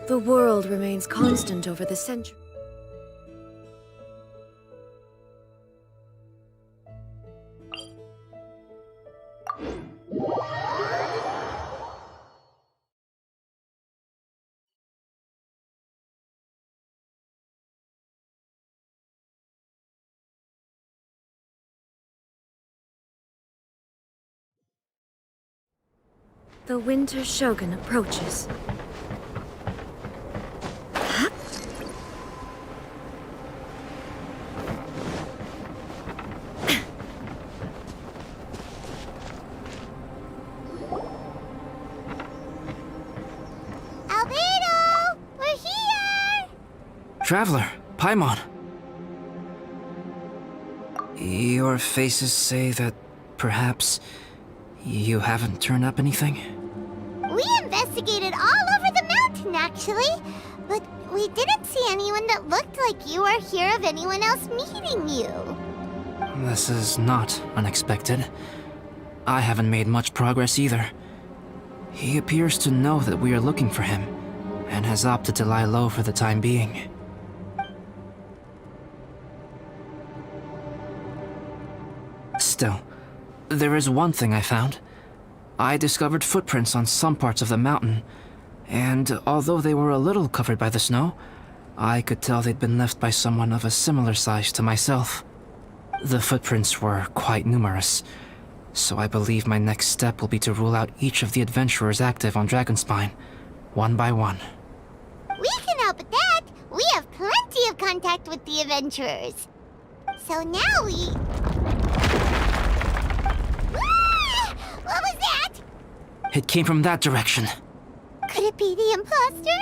The world remains constant over the centuries. The Winter Shogun approaches. Albedo! We're here! Traveler, Paimon. Your faces say that perhaps you haven't turned up anything? We investigated all over the mountain, actually. But we didn't see anyone that looked like you or hear of anyone else meeting you. This is not unexpected. I haven't made much progress either. He appears to know that we are looking for him, and has opted to lie low for the time being. Still, there is one thing I found. I discovered footprints on some parts of the mountain, and although they were a little covered by the snow, I could tell they'd been left by someone of a similar size to myself. The footprints were quite numerous, so I believe my next step will be to rule out each of the adventurers active on Dragonspine, one by one. We can help with that. We have plenty of contact with the adventurers. So now we... What was that? It came from that direction. Could it be the imposter?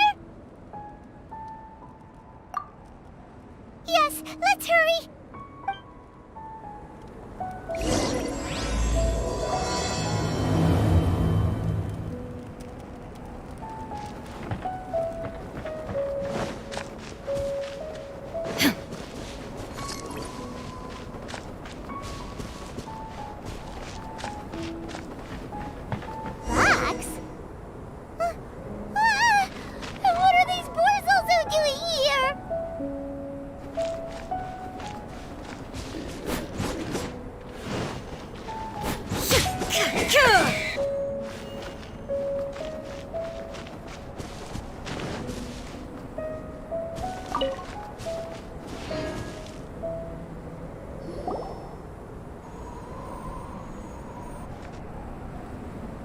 Yes, let's hurry.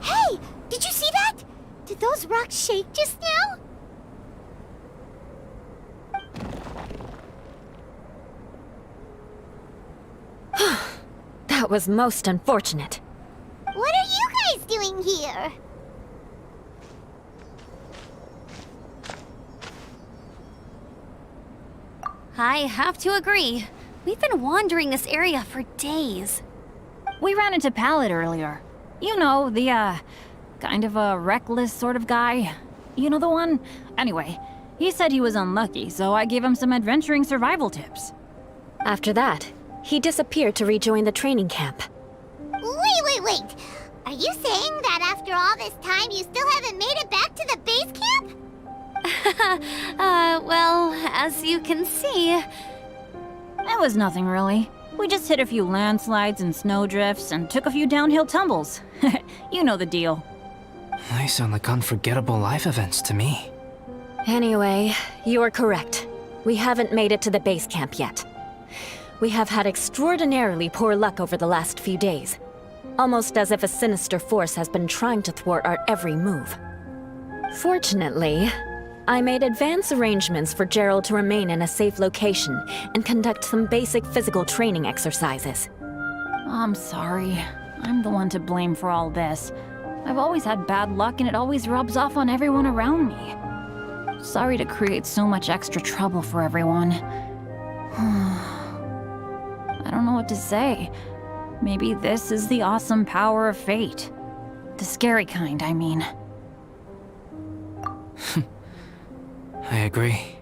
Hey! Did you see that? Did those rocks shake just now? That was most unfortunate. What are you guys doing here? I have to agree. We've been wandering this area for days. We ran into Pallet earlier. You know, the, kind of a reckless sort of guy. You know the one? Anyway, he said he was unlucky, so I gave him some adventuring survival tips. After that, he disappeared to rejoin the training camp. Wait. Are you saying that after all this time you still haven't made it back to the base camp? Well, as you can see... It was nothing really. We just hit a few landslides and snowdrifts and took a few downhill tumbles. You know the deal. They sound like unforgettable life events to me. Anyway, you are correct. We haven't made it to the base camp yet. We have had extraordinarily poor luck over the last few days. Almost as if a sinister force has been trying to thwart our every move. Fortunately, I made advance arrangements for Gerald to remain in a safe location and conduct some basic physical training exercises. I'm sorry. I'm the one to blame for all this. I've always had bad luck and it always rubs off on everyone around me. Sorry to create so much extra trouble for everyone. I don't know what to say. Maybe this is the awesome power of fate. The scary kind, I mean. I agree.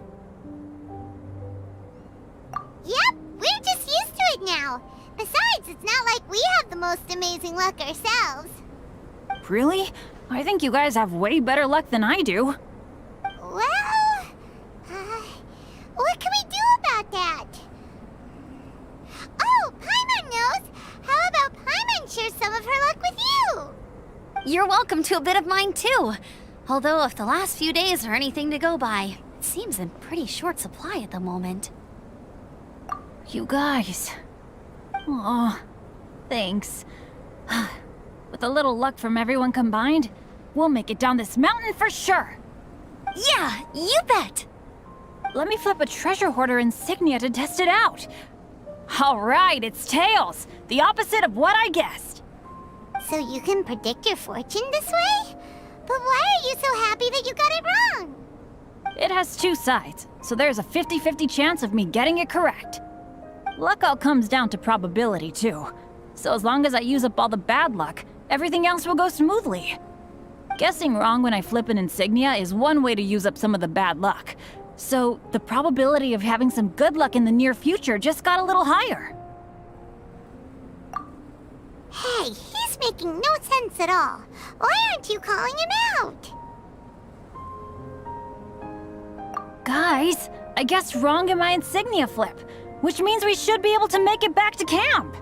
Yep, we're just used to it now. Besides, it's not like we have the most amazing luck ourselves. Really? I think you guys have way better luck than I do. Well, You're welcome to a bit of mine too. Although if the last few days are anything to go by, it seems in pretty short supply at the moment. You guys. Aw, thanks. With a little luck from everyone combined, we'll make it down this mountain for sure. Yeah, you bet! Let me flip a treasure hoarder insignia to test it out. All right, it's tails. The opposite of what I guessed. So you can predict your fortune this way? But why are you so happy that you got it wrong? It has two sides, so there's a 50-50 chance of me getting it correct. Luck all comes down to probability, too. So as long as I use up all the bad luck, everything else will go smoothly. Guessing wrong when I flip an insignia is one way to use up some of the bad luck. So the probability of having some good luck in the near future just got a little higher. Hey, he's making no sense at all. Why aren't you calling him out? Guys, I guessed wrong in my insignia flip, which means we should be able to make it back to camp.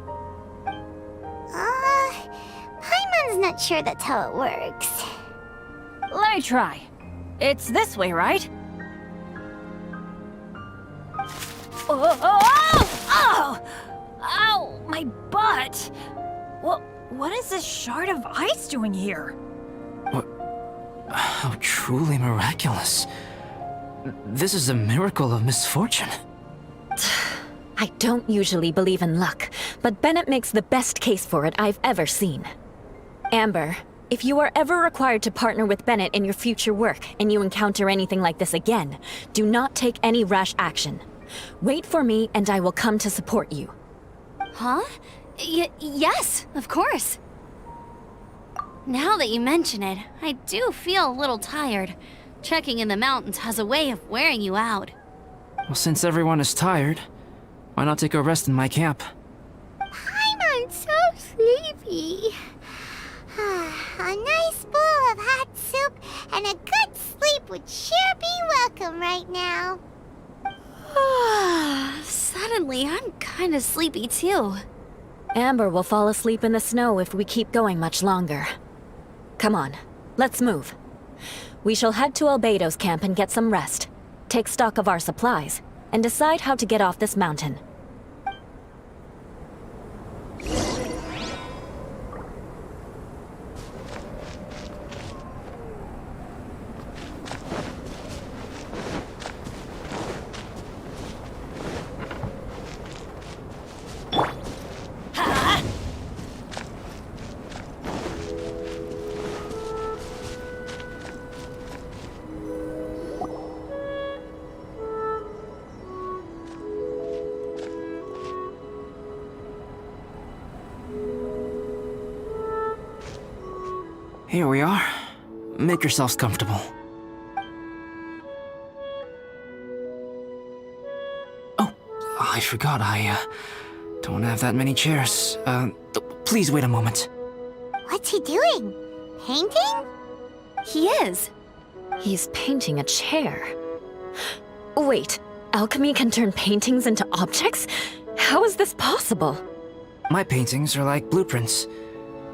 Paimon's not sure that's how it works. Let me try. It's this way, right? Oh! Ow, my butt! What is this shard of ice doing here? How truly miraculous. This is a miracle of misfortune. I don't usually believe in luck, but Bennett makes the best case for it I've ever seen. Amber, if you are ever required to partner with Bennett in your future work and you encounter anything like this again, do not take any rash action. Wait for me and I will come to support you. Huh? Yes, of course. Now that you mention it, I do feel a little tired. Trekking in the mountains has a way of wearing you out. Well, since everyone is tired, why not take a rest in my camp? Paimon's so sleepy. A nice bowl of hot soup and a good sleep would sure be welcome right now. Suddenly, I'm kinda sleepy too. Amber will fall asleep in the snow if we keep going much longer. Come on, let's move. We shall head to Albedo's camp and get some rest, take stock of our supplies, and decide how to get off this mountain. Here we are. Make yourselves comfortable. Oh, I forgot I don't have that many chairs. Please wait a moment. What's he doing? Painting? He is. He's painting a chair. Wait, alchemy can turn paintings into objects? How is this possible? My paintings are like blueprints.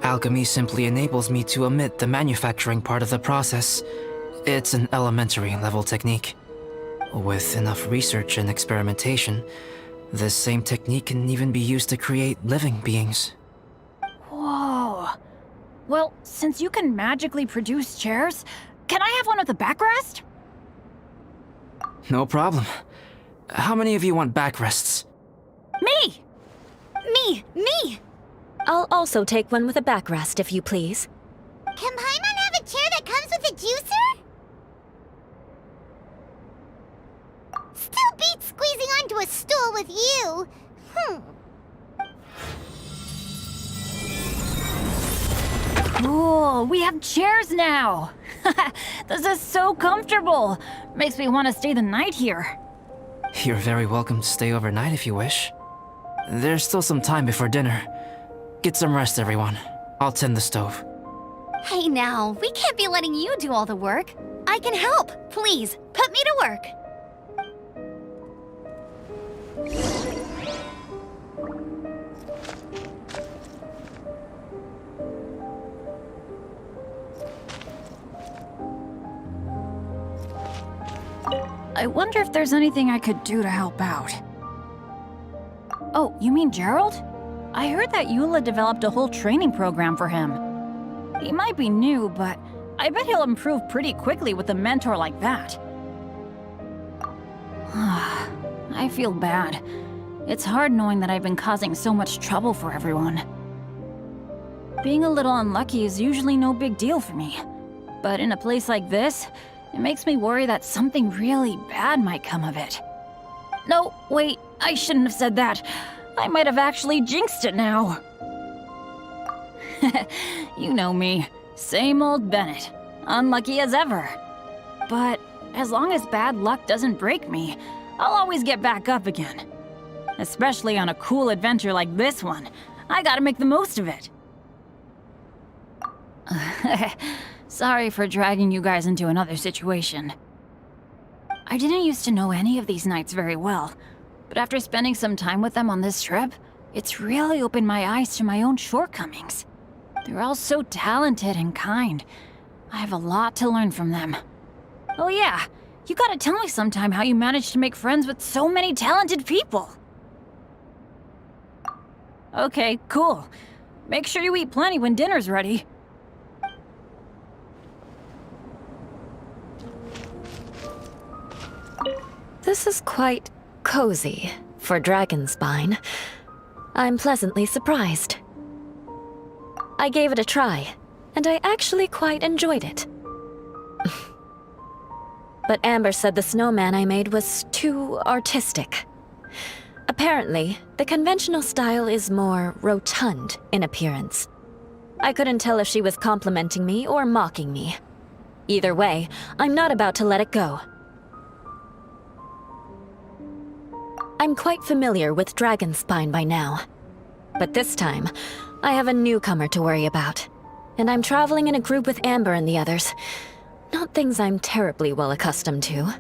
Alchemy simply enables me to omit the manufacturing part of the process. It's an elementary level technique. With enough research and experimentation, this same technique can even be used to create living beings. Whoa. Well, since you can magically produce chairs, can I have one with a backrest? No problem. How many of you want backrests? Me! Me! I'll also take one with a backrest, if you please. Can Paimon have a chair that comes with a juicer? Still beats squeezing onto a stool with you. Cool, we have chairs now! This is so comfortable! Makes me want to stay the night here. You're very welcome to stay overnight if you wish. There's still some time before dinner. Get some rest, everyone. I'll tend the stove. Hey now, we can't be letting you do all the work. I can help. Please, put me to work. I wonder if there's anything I could do to help out. Oh, you mean Gerald? I heard that Eula developed a whole training program for him. He might be new, but I bet he'll improve pretty quickly with a mentor like that. I feel bad. It's hard knowing that I've been causing so much trouble for everyone. Being a little unlucky is usually no big deal for me. But in a place like this, it makes me worry that something really bad might come of it. No, wait, I shouldn't have said that. I might have actually jinxed it now. You know me. Same old Bennett. Unlucky as ever. But as long as bad luck doesn't break me, I'll always get back up again. Especially on a cool adventure like this one. I gotta make the most of it. Sorry for dragging you guys into another situation. I didn't used to know any of these knights very well, but after spending some time with them on this trip, it's really opened my eyes to my own shortcomings. They're all so talented and kind. I have a lot to learn from them. Oh yeah, you gotta tell me sometime how you managed to make friends with so many talented people. Okay, cool. Make sure you eat plenty when dinner's ready. This is quite cozy for Dragonspine. I'm pleasantly surprised. I gave it a try, and I actually quite enjoyed it. But Amber said the snowman I made was too artistic. Apparently, the conventional style is more rotund in appearance. I couldn't tell if she was complimenting me or mocking me. Either way, I'm not about to let it go. I'm quite familiar with Dragonspine by now. But this time, I have a newcomer to worry about. And I'm traveling in a group with Amber and the others. Not things I'm terribly well accustomed to.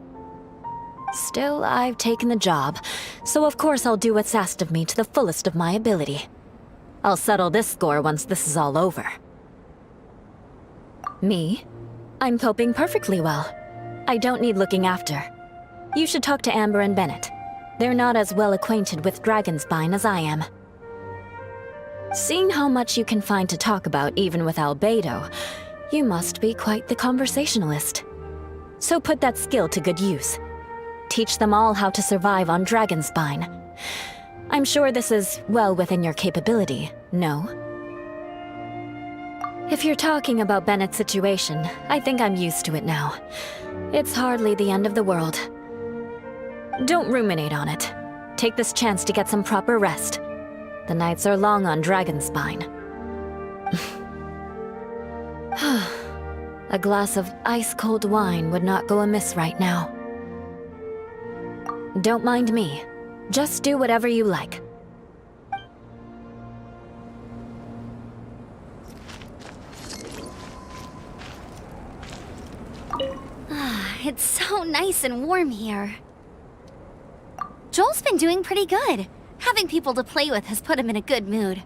Still, I've taken the job, so of course I'll do what's asked of me to the fullest of my ability. I'll settle this score once this is all over. Me? I'm coping perfectly well. I don't need looking after. You should talk to Amber and Bennett. They're not as well acquainted with Dragonspine as I am. Seeing how much you can find to talk about even with Albedo, you must be quite the conversationalist. So put that skill to good use. Teach them all how to survive on Dragonspine. I'm sure this is well within your capability, no? If you're talking about Bennett's situation, I think I'm used to it now. It's hardly the end of the world. Don't ruminate on it. Take this chance to get some proper rest. The nights are long on Dragonspine. A glass of ice-cold wine would not go amiss right now. Don't mind me. Just do whatever you like. It's so nice and warm here. Joel's been doing pretty good. Having people to play with has put him in a good mood.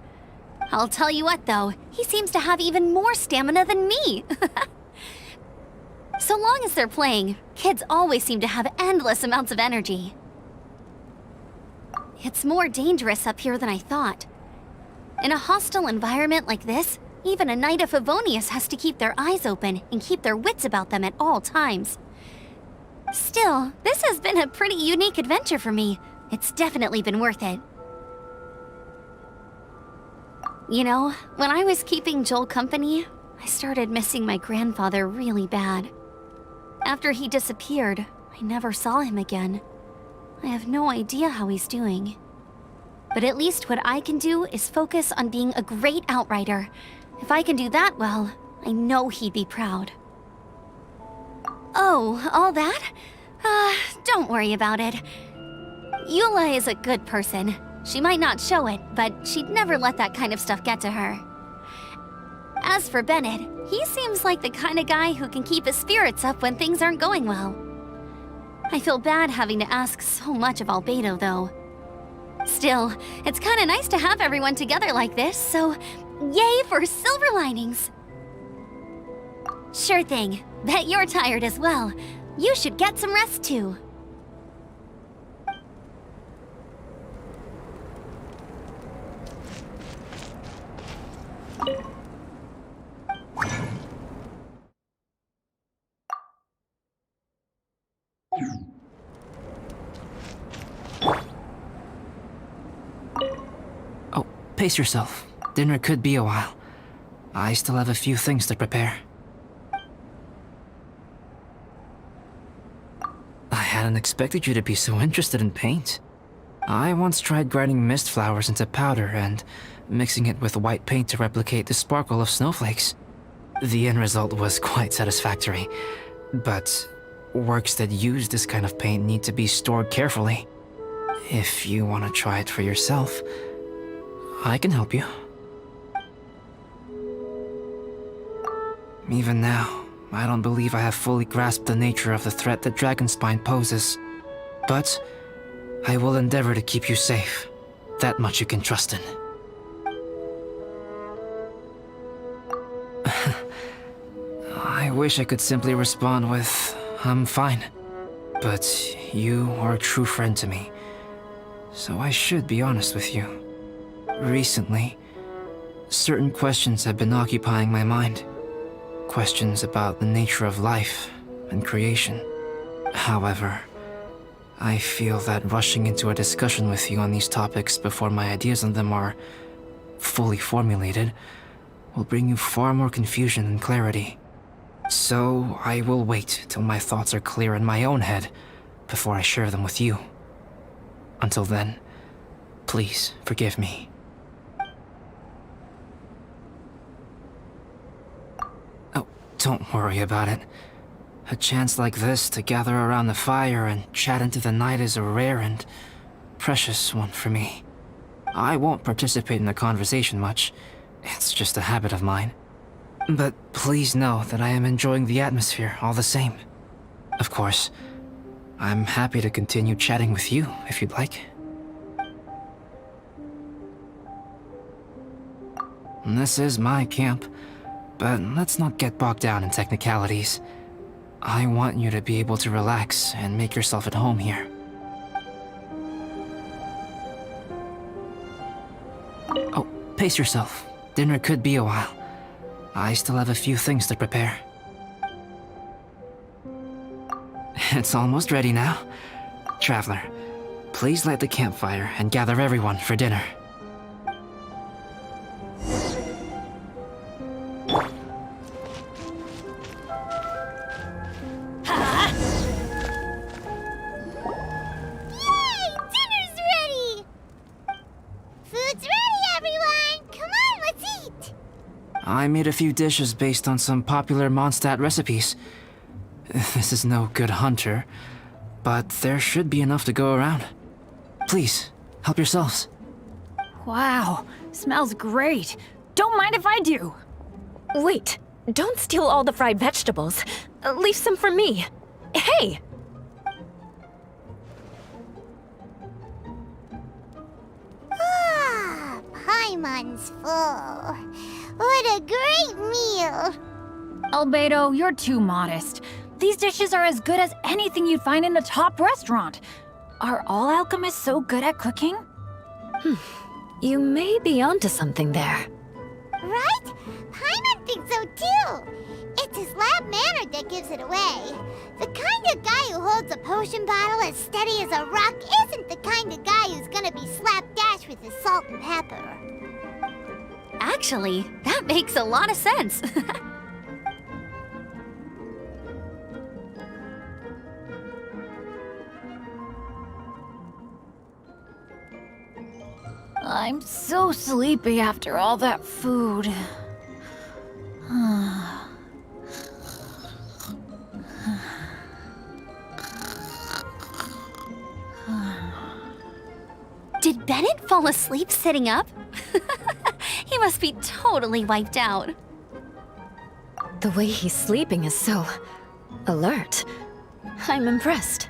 I'll tell you what, though, he seems to have even more stamina than me. So long as they're playing, kids always seem to have endless amounts of energy. It's more dangerous up here than I thought. In a hostile environment like this, even a Knight of Favonius has to keep their eyes open and keep their wits about them at all times. Still, this has been a pretty unique adventure for me. It's definitely been worth it. You know, when I was keeping Joel company, I started missing my grandfather really bad. After he disappeared, I never saw him again. I have no idea how he's doing. But at least what I can do is focus on being a great outrider. If I can do that well, I know he'd be proud. Oh, all that? Don't worry about it. Eula is a good person. She might not show it, but she'd never let that kind of stuff get to her. As for Bennett, he seems like the kind of guy who can keep his spirits up when things aren't going well. I feel bad having to ask so much of Albedo, though. Still, it's kinda nice to have everyone together like this, so yay for silver linings! Sure thing. Bet you're tired as well. You should get some rest too. pace yourself. Dinner could be a while. I still have a few things to prepare. I hadn't expected you to be so interested in paint. I once tried grinding mist flowers into powder and mixing it with white paint to replicate the sparkle of snowflakes. The end result was quite satisfactory, but works that use this kind of paint need to be stored carefully. If you want to try it for yourself, I can help you. Even now, I don't believe I have fully grasped the nature of the threat that Dragonspine poses. But I will endeavor to keep you safe. That much you can trust in. I wish I could simply respond with, I'm fine. But you are a true friend to me, so I should be honest with you. Recently, certain questions have been occupying my mind. Questions about the nature of life and creation. However, I feel that rushing into a discussion with you on these topics before my ideas on them are fully formulated will bring you far more confusion than clarity. So I will wait till my thoughts are clear in my own head before I share them with you. Until then, please forgive me. Oh, don't worry about it. A chance like this to gather around the fire and chat into the night is a rare and precious one for me. I won't participate in the conversation much. It's just a habit of mine. But please know that I am enjoying the atmosphere all the same. Of course, I'm happy to continue chatting with you if you'd like. This is my camp, but let's not get bogged down in technicalities. I want you to be able to relax and make yourself at home here. Oh, pace yourself. Dinner could be a while. I still have a few things to prepare. It's almost ready now. Traveler, please light the campfire and gather everyone for dinner. I made a few dishes based on some popular Mondstadt recipes. This is no good hunter, but there should be enough to go around. Please, help yourselves. Wow, smells great. Don't mind if I do. Wait, don't steal all the fried vegetables. Leave some for me. Hey! Ah, Paimon's full. What a great meal! Albedo, you're too modest. These dishes are as good as anything you'd find in a top restaurant. Are all alchemists so good at cooking? You may be onto something there. Right? Paimon thinks so too. It's his lab manner that gives it away. The kind of guy who holds a potion bottle as steady as a rock isn't the kind of guy who's gonna be slapdash with his salt and pepper. Actually, that makes a lot of sense. I'm so sleepy after all that food. Did Bennett fall asleep sitting up? He must be totally wiped out. The way he's sleeping is so alert. I'm impressed.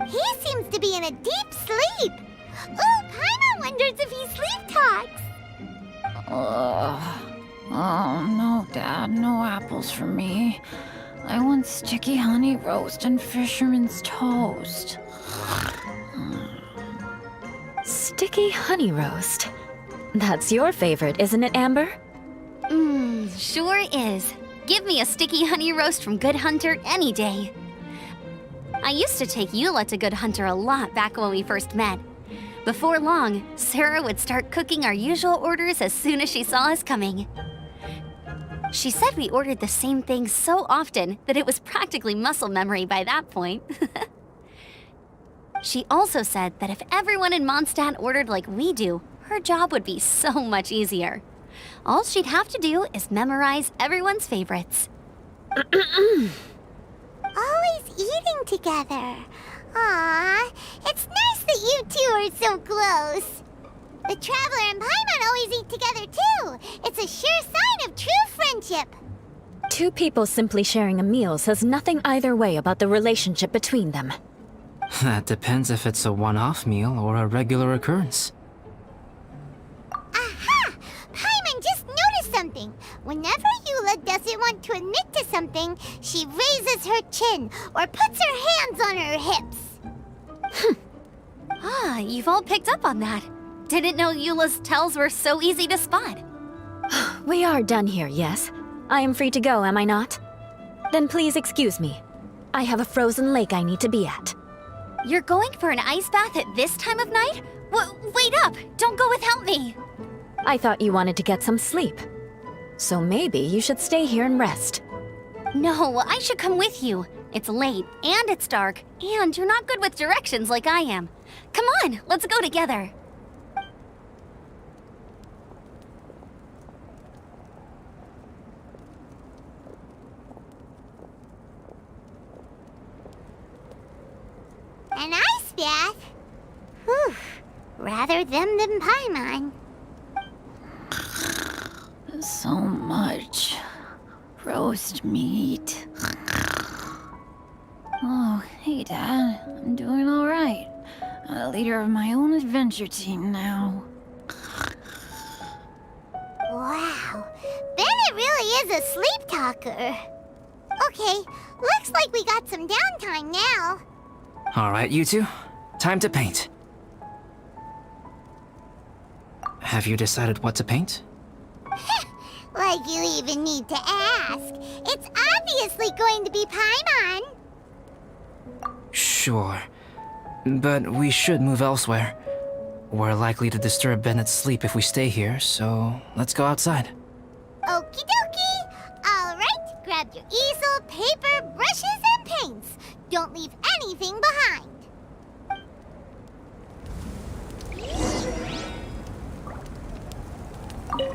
He seems to be in a deep sleep. Ooh, Paimon wonders if he sleep talks. Oh, no, Dad, no apples for me. I want sticky honey roast and fisherman's toast. Sticky honey roast. That's your favorite, isn't it, Amber? Sure is. Give me a sticky honey roast from Good Hunter any day. I used to take Eula to Good Hunter a lot back when we first met. Before long, Sarah would start cooking our usual orders as soon as she saw us coming. She said we ordered the same thing so often that it was practically muscle memory by that point. She also said that if everyone in Mondstadt ordered like we do, her job would be so much easier. All she'd have to do is memorize everyone's favorites. Always eating together. Aww, it's nice that you two are so close. The Traveler and Paimon always eat together too. It's a sure sign of true friendship. Two people simply sharing a meal says nothing either way about the relationship between them. That depends if it's a one-off meal or a regular occurrence. Aha! Paimon just noticed something. Whenever Eula doesn't want to admit to something, she raises her chin or puts her hands on her hips. Ah, you've all picked up on that. Didn't know Eula's tells were so easy to spot. We are done here, yes? I am free to go, am I not? Then please excuse me. I have a frozen lake I need to be at. You're going for an ice bath at this time of night? Wait up! Don't go without me! I thought you wanted to get some sleep. So maybe you should stay here and rest. No, I should come with you. It's late, and it's dark, and you're not good with directions like I am. Come on, let's go together. An ice bath? Whew. Rather them than Paimon. So much roast meat. Oh, hey, Dad. I'm doing all right. I'm the leader of my own adventure team now. Wow, Bennett really is a sleep talker. Okay, looks like we got some downtime now. All right, you two. Time to paint. Have you decided what to paint? Like you even need to ask. It's obviously going to be Paimon. Sure. But we should move elsewhere. We're likely to disturb Bennett's sleep if we stay here, so let's go outside. Okie dokie. All right, grab your easel, paper, brushes, and paints. Don't leave anything behind.